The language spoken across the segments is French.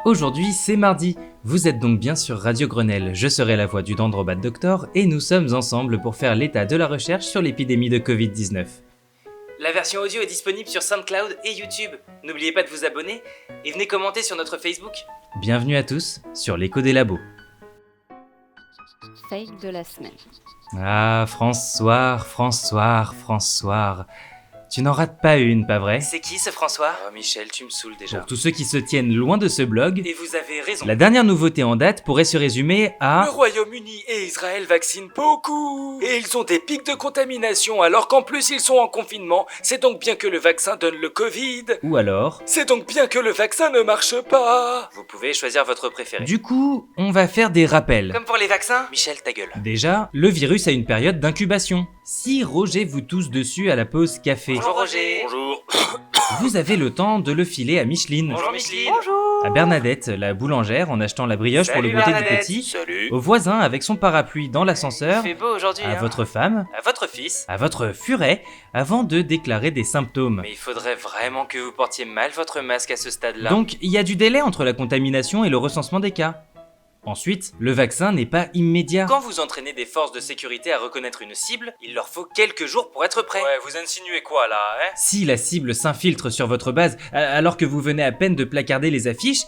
Aujourd'hui, c'est mardi. Vous êtes donc bien sur Radio Grenelle. Je serai la voix du Dendrobat Doctor et nous sommes ensemble pour faire l'état de la recherche sur l'épidémie de Covid-19. La version audio est disponible sur SoundCloud et YouTube. N'oubliez pas de vous abonner et venez commenter sur notre Facebook. Bienvenue à tous sur l'écho des labos. Fail de la semaine. Ah, François. Tu n'en rates pas une, pas vrai? C'est qui ce François? Oh Michel, tu me saoules déjà. Pour tous ceux qui se tiennent loin de ce blog, Et vous avez raison. la dernière nouveauté en date pourrait se résumer Le à... Royaume-Uni et Israël vaccinent beaucoup. Et ils ont des pics de contamination alors qu'en plus ils sont en confinement. C'est donc bien que le vaccin donne le Covid. Ou alors... C'est donc bien que le vaccin ne marche pas. Vous pouvez choisir votre préféré. Du coup, on va faire des rappels. Comme pour les vaccins, Michel, ta gueule. Déjà, le virus a une période d'incubation. Si Roger vous tousse dessus à la pause café, Bonjour Roger. Bonjour. vous avez le temps de le filer à Micheline, Bonjour Micheline. à Bernadette, la boulangère, en achetant la brioche pour le goûter du petit, Salut. au voisin avec son parapluie dans l'ascenseur, Il fait beau aujourd'hui. à votre femme, À votre fils. à votre furet, avant de déclarer des symptômes. Mais il faudrait vraiment que vous portiez mal votre masque à ce stade-là. Donc, il y a du délai entre la contamination et le recensement des cas. Ensuite, le vaccin n'est pas immédiat. Quand vous entraînez des forces de sécurité à reconnaître une cible, il leur faut quelques jours pour être prêts. Ouais, vous insinuez quoi là, hein? Si la cible s'infiltre sur votre base alors que vous venez à peine de placarder les affiches,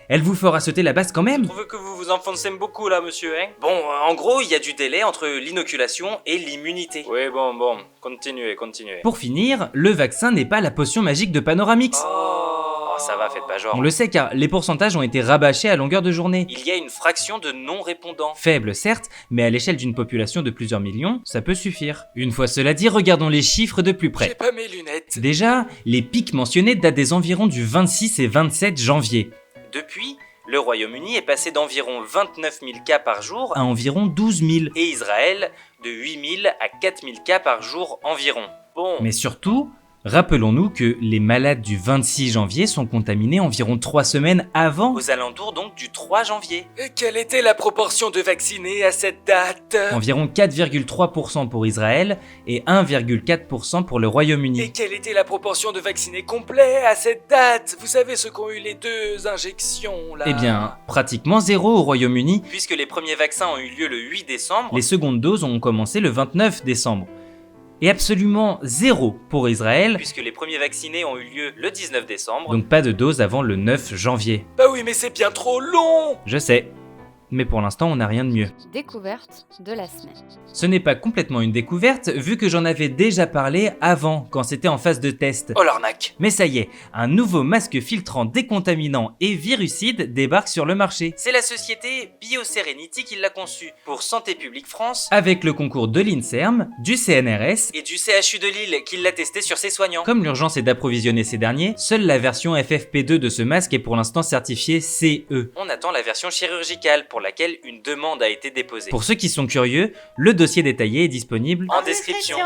elle vous fera sauter la base quand même. Je trouve que vous vous enfoncez beaucoup là, monsieur, hein? Bon, en gros, il y a du délai entre l'inoculation et l'immunité. Oui, bon, continuez. Pour finir, le vaccin n'est pas la potion magique de Panoramix. Oh, ça va, faites pas genre. On le sait car les pourcentages ont été rabâchés à longueur de journée. Il y a une fraction de non-répondants. Faible certes, mais à l'échelle d'une population de plusieurs millions, ça peut suffire. Une fois cela dit, regardons les chiffres de plus près. J'ai pas mes lunettes. Déjà, les pics mentionnés datent des environs du 26 et 27 janvier, Depuis, le Royaume-Uni est passé d'environ 29 000 cas par jour à environ 12 000. et Israël de 8 000 à 4 000 cas par jour environ. Bon, Mais surtout, rappelons-nous que les malades du 26 janvier sont contaminés environ 3 semaines avant. aux alentours donc du 3 janvier. Et quelle était la proportion de vaccinés à cette date? Environ 4,3% pour Israël et 1,4% pour le Royaume-Uni. Et quelle était la proportion de vaccinés complets à cette date? Vous savez ceux qui ont eu les 2 injections là? Eh bien, pratiquement zéro au Royaume-Uni. Puisque les premiers vaccins ont eu lieu le 8 décembre, Les secondes doses ont commencé le 29 décembre. Et absolument zéro pour Israël, puisque les premiers vaccinés ont eu lieu le 19 décembre. donc pas de dose avant le 9 janvier. Bah oui, mais c'est bien trop long! Je sais, mais pour l'instant on n'a rien de mieux. Découverte de la semaine. Ce n'est pas complètement une découverte vu que j'en avais déjà parlé avant quand c'était en phase de test. Oh l'arnaque! Mais ça y est, un nouveau masque filtrant décontaminant et virucide débarque sur le marché. C'est la société BioSerenity qui l'a conçu pour Santé Publique France Avec le concours de l'INSERM, du CNRS, et du CHU de Lille qui l'a testé sur ses soignants. comme l'urgence est d'approvisionner ces derniers, seule la version FFP2 de ce masque est pour l'instant certifiée CE. On attend la version chirurgicale pour laquelle une demande a été déposée. Pour ceux qui sont curieux, le dossier détaillé est disponible. En description.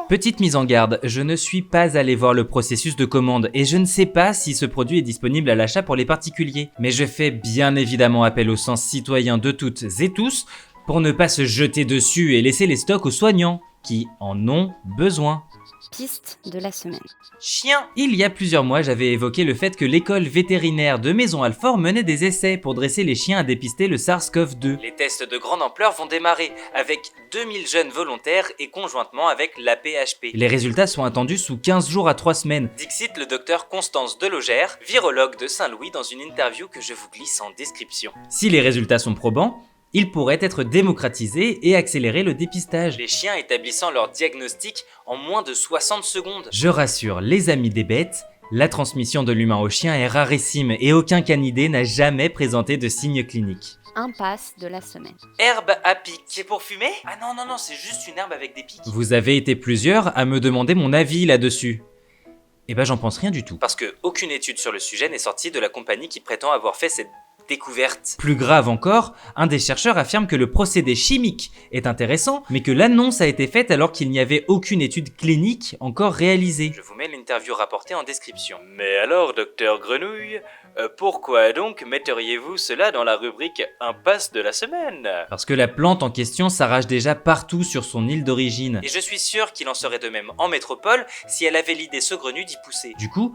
Petite mise en garde, je ne suis pas allé voir le processus de commande et je ne sais pas si ce produit est disponible à l'achat pour les particuliers. Mais je fais bien évidemment appel au sens citoyen de toutes et tous pour ne pas se jeter dessus et laisser les stocks aux soignants qui en ont besoin. Piste de la semaine. Chien. Il y a plusieurs mois, j'avais évoqué le fait que l'école vétérinaire de Maison-Alfort menait des essais pour dresser les chiens à dépister le SARS-CoV-2. Les tests de grande ampleur vont démarrer avec 2000 jeunes volontaires et conjointement avec l'APHP. Les résultats sont attendus sous 15 jours à 3 semaines. Dixit le docteur Constance Delogère, virologue de Saint-Louis, dans une interview que je vous glisse en description. Si les résultats sont probants, il pourrait être démocratisé et accélérer le dépistage. Les chiens établissant leur diagnostic en moins de 60 secondes. Je rassure les amis des bêtes, la transmission de l'humain au chien est rarissime et aucun canidé n'a jamais présenté de signes cliniques. Impasse de la semaine. Herbe à pic. C'est pour fumer? Ah non, c'est juste une herbe avec des pics. Vous avez été plusieurs à me demander mon avis là-dessus. Eh ben j'en pense rien du tout. Parce que aucune étude sur le sujet n'est sortie de la compagnie qui prétend avoir fait cette découverte. Plus grave encore, un des chercheurs affirme que le procédé chimique est intéressant, mais que l'annonce a été faite alors qu'il n'y avait aucune étude clinique encore réalisée. Je vous mets l'interview rapportée en description. Mais alors, docteur Grenouille, pourquoi donc metteriez-vous cela dans la rubrique Impasse de la semaine? Parce que la plante en question s'arrache déjà partout sur son île d'origine. Et je suis sûr qu'il en serait de même en métropole si elle avait l'idée saugrenue d'y pousser. Du coup,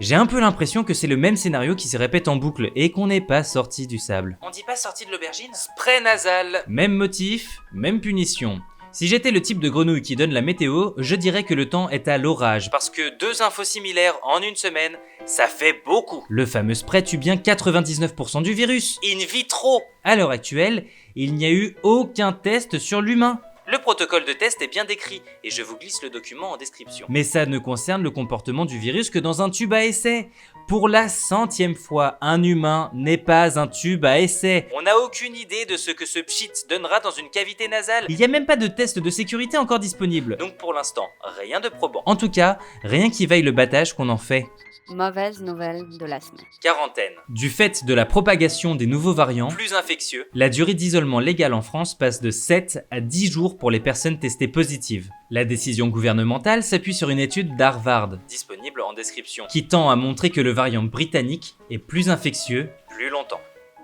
J'ai un peu l'impression que c'est le même scénario qui se répète en boucle et qu'on n'est pas sorti du sable. On dit pas sorti de l'aubergine? Spray nasal. Même motif, même punition. Si j'étais le type de grenouille qui donne la météo, je dirais que le temps est à l'orage. Parce que 2 infos similaires en une semaine, ça fait beaucoup. Le fameux spray tue bien 99% du virus. In vitro. À l'heure actuelle, il n'y a eu aucun test sur l'humain. Le protocole de test est bien décrit et je vous glisse le document en description. Mais ça ne concerne le comportement du virus que dans un tube à essai. Pour la 100e fois, un humain n'est pas un tube à essai. On n'a aucune idée de ce que ce pchit donnera dans une cavité nasale. Il n'y a même pas de test de sécurité encore disponible. Donc pour l'instant, rien de probant. En tout cas, rien qui vaille le battage qu'on en fait. Mauvaise nouvelle de la semaine. Quarantaine. Du fait de la propagation des nouveaux variants, Plus infectieux. la durée d'isolement légale en France passe de 7 à 10 jours pour les personnes testées positives. La décision gouvernementale s'appuie sur une étude d'Harvard Disponible en description. qui tend à montrer que le variant britannique est plus infectieux. Plus longtemps.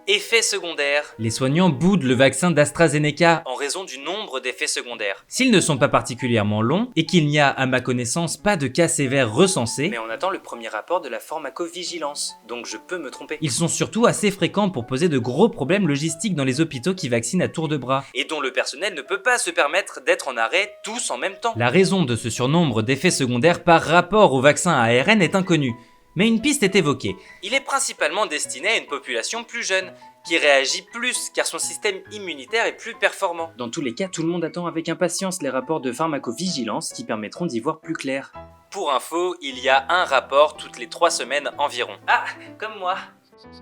Effets secondaires. Les soignants boudent le vaccin d'AstraZeneca En raison du nombre d'effets secondaires. s'ils ne sont pas particulièrement longs et qu'il n'y a à ma connaissance pas de cas sévères recensés. Mais on attend le premier rapport de la pharmacovigilance, donc je peux me tromper. Ils sont surtout assez fréquents pour poser de gros problèmes logistiques dans les hôpitaux qui vaccinent à tour de bras. Et dont le personnel ne peut pas se permettre d'être en arrêt tous en même temps. La raison de ce surnombre d'effets secondaires par rapport au vaccin à ARN est inconnue, mais une piste est évoquée. Il est principalement destiné à une population plus jeune, qui réagit plus car son système immunitaire est plus performant. Dans tous les cas, tout le monde attend avec impatience les rapports de pharmacovigilance qui permettront d'y voir plus clair. Pour info, il y a un rapport toutes les 3 semaines environ. Ah, comme moi.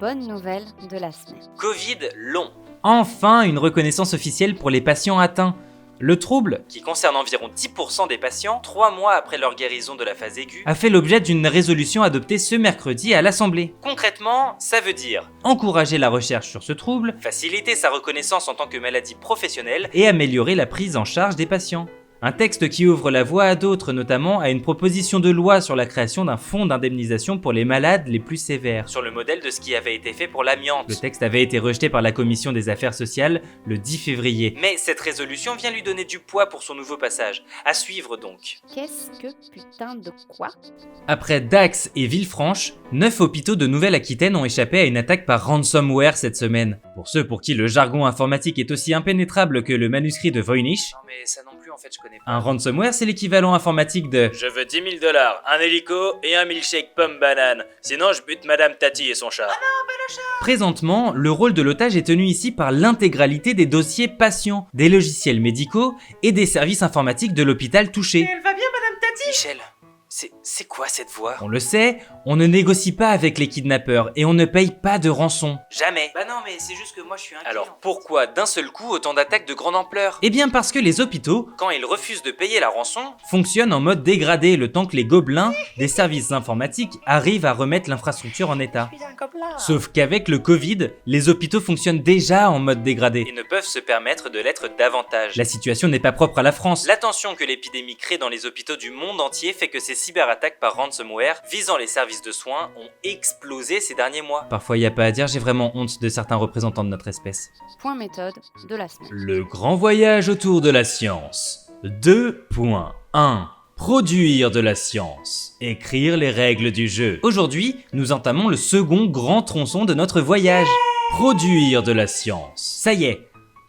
Bonne nouvelle de la semaine. Covid long, Enfin, une reconnaissance officielle pour les patients atteints. Le trouble qui concerne environ 10% des patients 3 mois après leur guérison de la phase aiguë. a fait l'objet d'une résolution adoptée ce mercredi à l'Assemblée. Concrètement, ça veut dire Encourager la recherche sur ce trouble faciliter sa reconnaissance en tant que maladie professionnelle, et améliorer la prise en charge des patients. Un texte qui ouvre la voie à d'autres, notamment à une proposition de loi sur la création d'un fonds d'indemnisation pour les malades les plus sévères. sur le modèle de ce qui avait été fait pour l'amiante. Le texte avait été rejeté par la Commission des Affaires sociales le 10 février. Mais cette résolution vient lui donner du poids pour son nouveau passage. À suivre donc. Qu'est-ce que putain de quoi? Après Dax et Villefranche, 9 hôpitaux de Nouvelle-Aquitaine ont échappé à une attaque par ransomware cette semaine. Pour ceux pour qui le jargon informatique est aussi impénétrable que le manuscrit de Voynich, Non mais ça non plus en fait je connais pas. un ransomware c'est l'équivalent informatique de Je veux 10 000 $, un hélico et un milkshake pomme banane. Sinon je bute Madame Tati et son chat. Présentement, le rôle de l'otage est tenu ici par l'intégralité des dossiers patients, des logiciels médicaux et des services informatiques de l'hôpital touché. Elle va bien Madame Tati? Michel, c'est quoi cette voix? On le sait, on ne négocie pas avec les kidnappeurs et on ne paye pas de rançon. Jamais. Bah non mais c'est juste que moi je suis inquiet. Alors pourquoi d'un seul coup autant d'attaques de grande ampleur? Eh bien parce que les hôpitaux Quand ils refusent de payer la rançon, fonctionnent en mode dégradé le temps que les gobelins des services informatiques arrivent à remettre l'infrastructure en état. Sauf qu'avec le Covid, les hôpitaux fonctionnent déjà en mode dégradé. ils ne peuvent se permettre de l'être davantage. La situation n'est pas propre à la France. La tension que l'épidémie crée dans les hôpitaux du monde entier fait que ces cyberattaques par ransomware visant les services de soins ont explosé ces derniers mois. Parfois y a pas à dire, j'ai vraiment honte de certains représentants de notre espèce. Point méthode de la semaine. Le grand voyage autour de la science. 2.1. Produire de la science. Écrire les règles du jeu. Aujourd'hui, nous entamons le second grand tronçon de notre voyage. Produire de la science. Ça y est,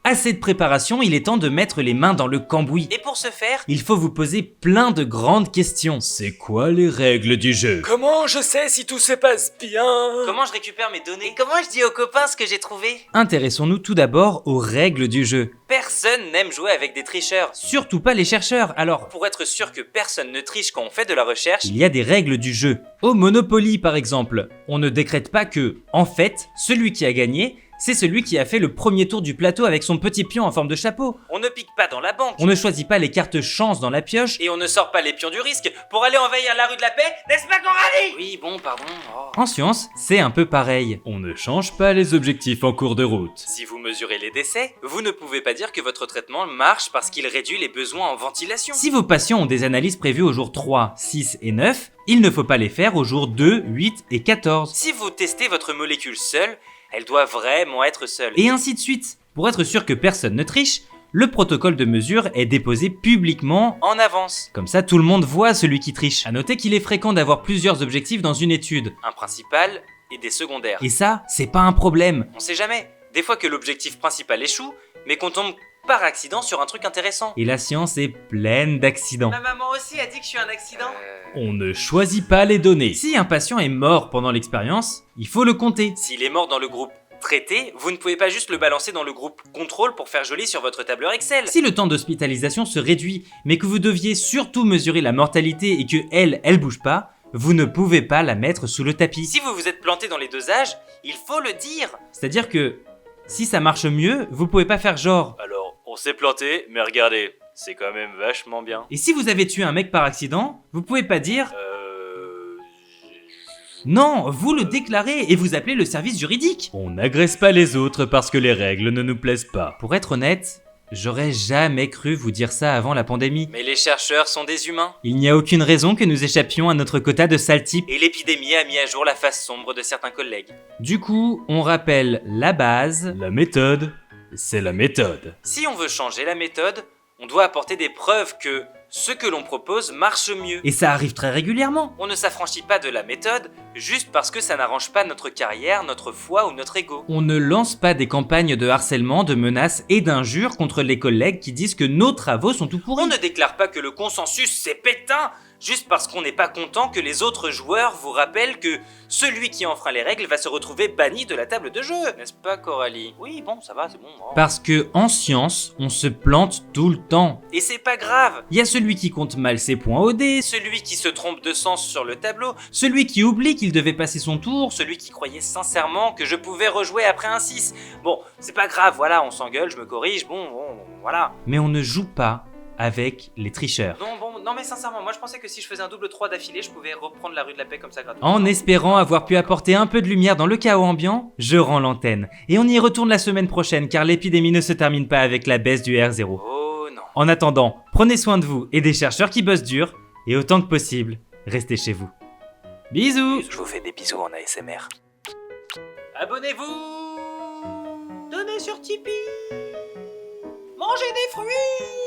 assez de préparation, il est temps de mettre les mains dans le cambouis. Et pour ce faire, Il faut vous poser plein de grandes questions. C'est quoi les règles du jeu? comment je sais si tout se passe bien? Comment je récupère mes données? Et comment je dis aux copains ce que j'ai trouvé? Intéressons-nous tout d'abord aux règles du jeu. Personne n'aime jouer avec des tricheurs. Surtout pas les chercheurs, alors Pour être sûr que personne ne triche quand on fait de la recherche, il y a des règles du jeu. Au Monopoly par exemple, on ne décrète pas que, en fait, celui qui a gagné, c'est celui qui a fait le premier tour du plateau avec son petit pion en forme de chapeau. on ne pique pas dans la banque. On ne choisit pas les cartes chance dans la pioche. Et on ne sort pas les pions du risque pour aller envahir la rue de la paix, n'est-ce pas Coralie? Oui, bon, pardon. Oh. En science, c'est un peu pareil. On ne change pas les objectifs en cours de route. Si vous mesurez les décès, vous ne pouvez pas dire que votre traitement marche parce qu'il réduit les besoins en ventilation. Si vos patients ont des analyses prévues aux jours 3, 6 et 9, il ne faut pas les faire aux jours 2, 8 et 14. Si vous testez votre molécule seule, elle doit vraiment être seule. Et ainsi de suite. Pour être sûr que personne ne triche, le protocole de mesure est déposé publiquement en avance. Comme ça, tout le monde voit celui qui triche. À noter qu'il est fréquent d'avoir plusieurs objectifs dans une étude. Un principal et des secondaires. Et ça, c'est pas un problème. On sait jamais. Des fois que l'objectif principal échoue, mais qu'on tombe par accident sur un truc intéressant. Et la science est pleine d'accidents. Ma maman aussi a dit que je suis un accident. On ne choisit pas les données. Si un patient est mort pendant l'expérience, il faut le compter. S'il est mort dans le groupe traité, vous ne pouvez pas juste le balancer dans le groupe contrôle pour faire joli sur votre tableur Excel. Si le temps d'hospitalisation se réduit, mais que vous deviez surtout mesurer la mortalité et que elle bouge pas, vous ne pouvez pas la mettre sous le tapis. Si vous vous êtes planté dans les dosages, il faut le dire. C'est-à-dire que si ça marche mieux, vous pouvez pas faire genre. Alors, on s'est planté, mais regardez, c'est quand même vachement bien. Et si vous avez tué un mec par accident, vous pouvez pas dire. Non, vous le déclarez et vous appelez le service juridique. On n'agresse pas les autres parce que les règles ne nous plaisent pas. Pour être honnête, j'aurais jamais cru vous dire ça avant la pandémie. Mais les chercheurs sont des humains. Il n'y a aucune raison que nous échappions à notre quota de sale type. Et l'épidémie a mis à jour la face sombre de certains collègues. Du coup, on rappelle la base. La méthode, c'est la méthode. Si on veut changer la méthode, on doit apporter des preuves que ce que l'on propose marche mieux. Et ça arrive très régulièrement. On ne s'affranchit pas de la méthode juste parce que ça n'arrange pas notre carrière, notre foi ou notre ego. On ne lance pas des campagnes de harcèlement, de menaces et d'injures contre les collègues qui disent que nos travaux sont tout pourris. On ne déclare pas que le consensus c'est pétain juste parce qu'on n'est pas content que les autres joueurs vous rappellent que celui qui enfreint les règles va se retrouver banni de la table de jeu. N'est-ce pas, Coralie? Oui, bon, ça va, c'est bon. Oh. Parce que en science, on se plante tout le temps. Et c'est pas grave. Il y a celui qui compte mal ses points au dé, Celui qui se trompe de sens sur le tableau, celui qui oublie qu'il devait passer son tour, celui qui croyait sincèrement que je pouvais rejouer après un 6. Bon, c'est pas grave, voilà, on s'engueule, je me corrige, bon, voilà. Mais on ne joue pas avec les tricheurs. Non mais sincèrement, moi je pensais que si je faisais un double 3 d'affilée, je pouvais reprendre la rue de la Paix comme ça gratuitement. En espérant avoir pu apporter un peu de lumière dans le chaos ambiant, je rends l'antenne. Et on y retourne la semaine prochaine car l'épidémie ne se termine pas avec la baisse du R0. Oh non. En attendant, prenez soin de vous et des chercheurs qui bossent dur, et autant que possible, restez chez vous. Bisous! Je vous fais des bisous en ASMR. Abonnez-vous! Donnez sur Tipeee! Mangez des fruits!